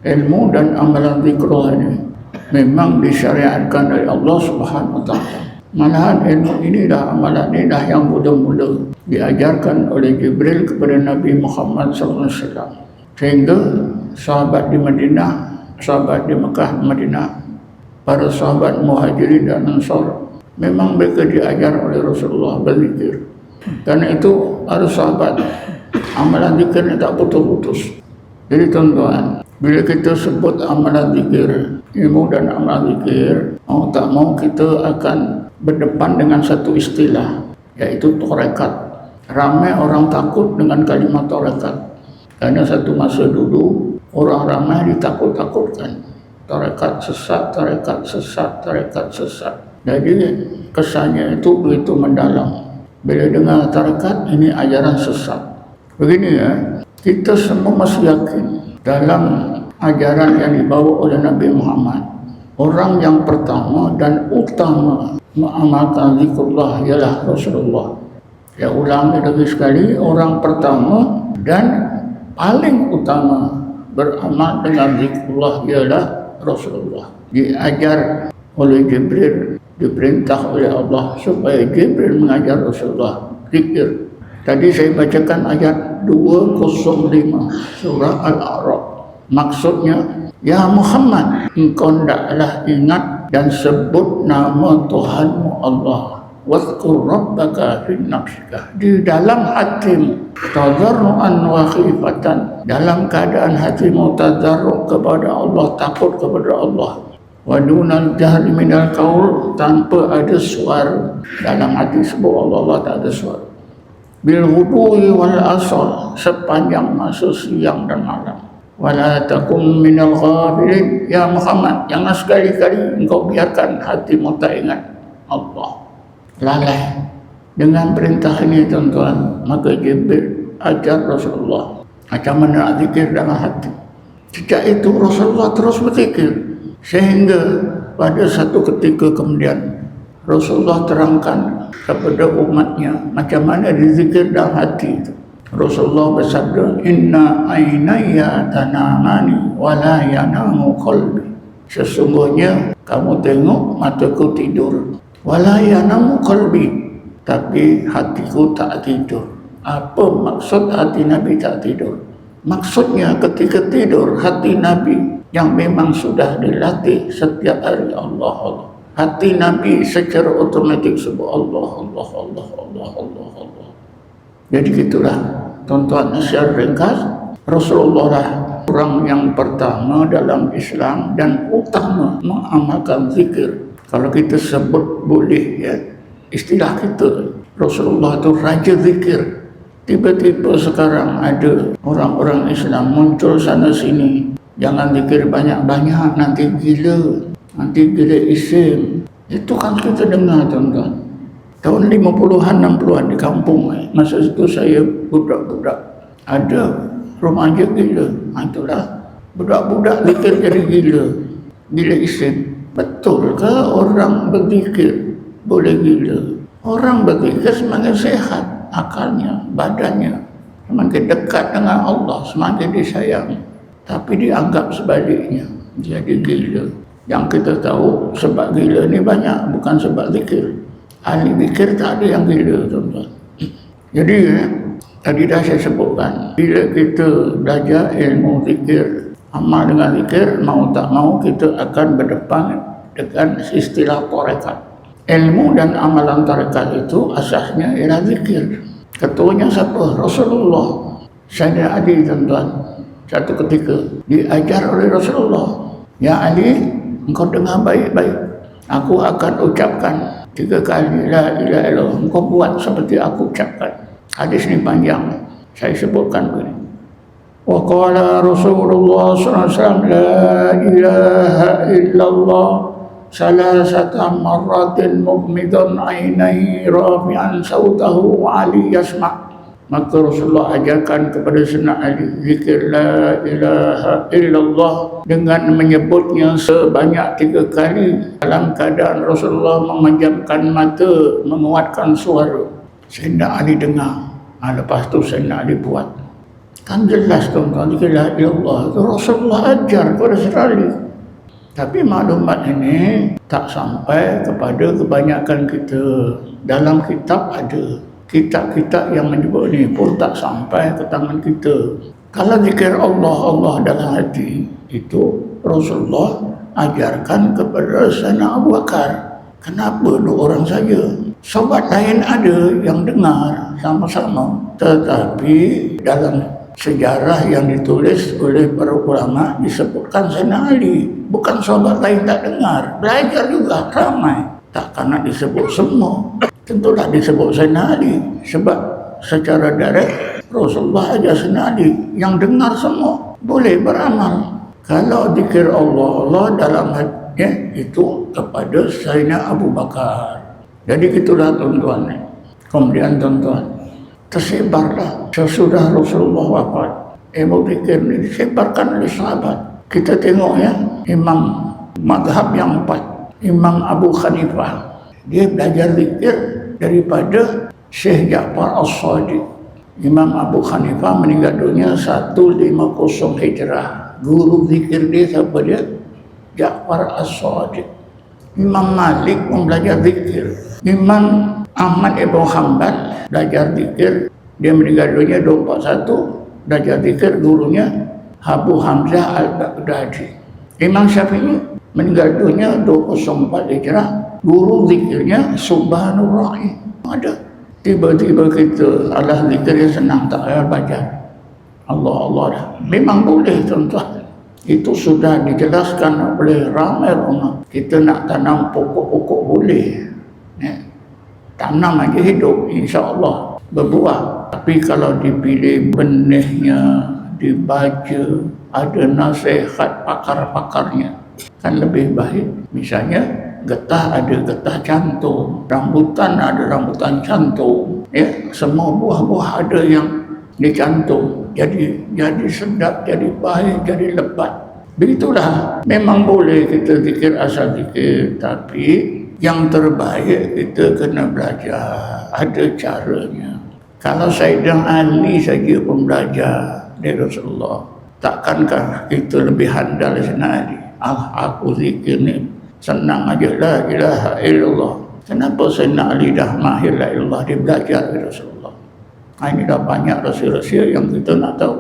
ilmu dan amalan zikrullah ini memang disyariatkan oleh Allah Subhanahu wa taala. Malahan ilmu ini dah, amalan ini dah yang mula-mula diajarkan oleh Jibril kepada Nabi Muhammad SAW. Sehingga sahabat di Madinah, sahabat di Mekah, Madinah, para sahabat Muhajirin dan Ansar, memang mereka diajar oleh Rasulullah berzikir. Karena itu para sahabat, amalan zikir ini tak putus-putus. Jadi tuan-tuan, bila kita sebut amalan zikir, ilmu dan amalan zikir, mau tak mau kita akan berdepan dengan satu istilah, yaitu tarekat. Ramai orang takut dengan kalimat tarekat, karena satu masa dulu orang ramai ditakut-takutkan. Tarekat sesat, tarekat sesat, tarekat sesat. Jadi kesannya itu begitu mendalam. Bila dengar tarekat, ini ajaran sesat. Begini ya, kita semua masih yakin dalam ajaran yang dibawa oleh Nabi Muhammad, orang yang pertama dan utama mengamalkan zikrullah ialah Rasulullah. Ya, ulangi lagi sekali, orang pertama dan paling utama beramal dengan zikrullah ialah Rasulullah. Diajar oleh Jibril, diperintah oleh Allah supaya Jibril mengajar Rasulullah zikir. Tadi saya bacakan ayat 205 surah Al-A'raf. Maksudnya, ya Muhammad, engkau hendaklah ingat dan sebut nama Tuhanmu Allah. Wadhkur rabbaka fi nafsika, di dalam hatimu, tadarruan wa khifatan, dalam keadaan hatimu tadarru kepada Allah, takut kepada Allah. Wa dunal jahri minal qaul, tanpa ada suara dalam hati sebut Allah, Allah tak ada suara. Bil ghudwi wal asal, sepanjang masa siang dan malam. Wala takum minal ghafilin, ya Muhammad, jangan sekali-kali engkau biarkan hatimu tak ingat Allah, lalai. Dengan perintah ini tuan-tuan, maka Jibril ajar Rasulullah macam mana nak zikir dalam hati. Sejak itu Rasulullah terus berzikir, sehingga pada satu ketika kemudian Rasulullah terangkan kepada umatnya macam mana dizikir dalam hati itu. Rasulullah bersabda, inna aynaya tanamani wala yanamu qalbi, sesungguhnya kamu tengok mataku tidur, wala yanamu qalbi, tapi hatiku tak tidur. Apa maksud hati Nabi tak tidur? Maksudnya ketika tidur hati Nabi yang memang sudah dilatih setiap hari Allah Allah, hati Nabi secara otomatik sebut Allah Allah Allah Allah Allah Allah. Jadi gitulah tuan-tuan, secara ringkas, Rasulullah lah orang yang pertama dalam Islam dan utama mengamalkan zikir. Kalau kita sebut boleh ya, istilah kita, Rasulullah itu raja zikir. Tiba-tiba sekarang ada orang-orang Islam muncul sana sini, jangan zikir banyak-banyak, nanti gila isim. Itu kan kita dengar tuan-tuan. Tahun 50-an 60-an di kampung, masa itu saya budak-budak, ada remaja gila. Itulah budak-budak zikir jadi gila isim. Betul ke orang berzikir boleh gila? Orang berzikir semakin sehat akalnya, badannya, semakin dekat dengan Allah, semakin disayang. Tapi dianggap sebaliknya, jadi gila. Yang kita tahu sebab gila ni banyak, bukan sebab zikir. Ahli zikir tak ada yang gila tuan-tuan. Jadi tadi dah saya sebutkan, bila kita belajar ilmu zikir, amal dengan zikir, mau tak mau kita akan berdepan dengan istilah tarekat. Ilmu dan amalan tarekat itu asasnya ialah zikir. Ketuanya siapa? Rasulullah. Sayyidina Ali tuan-tuan, satu ketika diajar oleh Rasulullah, ya Ali, engkau dengar baik-baik, aku akan ucapkan 3 kali la ilaha illallah, engkau buat seperti aku ucapkan. Hadis ini panjang, saya sebutkan begini. Wa qala Rasulullah sallallahu alaihi wasallam, la ilaha illallah salasata marratin mughmidan ainai rafi'an sautahu wa ali yasma'. Maka Rasulullah ajarkan kepada Sayyidina Ali zikir la ilaha illallah dengan menyebutnya sebanyak 3 kali dalam keadaan Rasulullah memejamkan mata, menguatkan suara. Sayyidina Ali dengar, lepas tu Sayyidina Ali buat. Kan jelas tuan-tuan, zikir la ilaha illallah itu Rasulullah ajar kepada sekali. Tapi maklumat ini tak sampai kepada kebanyakan kita. Dalam kitab ada, kitab-kitab yang menyebut ini pun tak sampai ke tangan kita. Kalau zikir Allah dalam hati, itu Rasulullah ajarkan kepada Sayyidina Abu Bakar. Kenapa 2 orang saja? Sahabat lain ada yang dengar sama-sama, tetapi dalam sejarah yang ditulis oleh para ulama disebutkan Sayyidina Ali, bukan sahabat lain tak dengar, belajar juga ramai. Takkan nak disebut semua, tentulah disebut Sayyidina Ali, sebab secara direct Rasulullah ajar Sayyidina Ali, yang dengar semua boleh beramal. Kalau zikir Allah dalam hatinya itu kepada Sayyidina Abu Bakar. Jadi itulah tuan-tuan. Kemudian tuan-tuan, tersebarlah sesudah Rasulullah wafat. Ilmu zikir ini disebarkan oleh sahabat. Kita tengok ya, imam mazhab yang 4, Imam Abu Hanifah, dia belajar zikir daripada Syekh Ja'far As-Sadiq. Imam Abu Hanifah meninggal dunia 150 Hijrah. Guru zikir dia siapa dia? Ja'far As-Sadiq. Imam Malik pun belajar zikir. Imam Ahmad Ibn Hanbal belajar zikir, dia meninggal dunia 241, belajar zikir gurunya Abu Hamzah Al-Baghdadi. Imam Syafi'i meninggal dunia 204 Hijrah, guru zikirnya Subhanur Rahim. Ada. Tiba-tiba kita alah zikir yang senang tak payah baca Allah dah. Memang boleh tuan-tuan. Itu sudah dijelaskan oleh ramai orang. Kita nak tanam pokok-pokok boleh, ya. Tanam aja hidup, insya-Allah berbuah. Tapi kalau dipilih benihnya, dibaca, ada nasihat pakar-pakarnya, kan lebih baik. Misalnya getah ada getah cantum, rambutan ada rambutan cantum, ya. Semua buah-buah ada yang dicantum, jadi sedap, jadi baik, jadi lebat. Begitulah. Memang boleh kita zikir asal zikir, tapi yang terbaik kita kena belajar, ada caranya. Kalau Sayyidina Ali saja pun belajar dari Rasulullah, takkankah kita lebih handal Sayyidina Ali? Aku zikir ni senang aja, la ilaha illallah. Kenapa Sayyidina Ali dah mahir la ilallah, dia belajar dari Rasulullah? Ini dah banyak rahsia-rahsia yang kita nak tahu.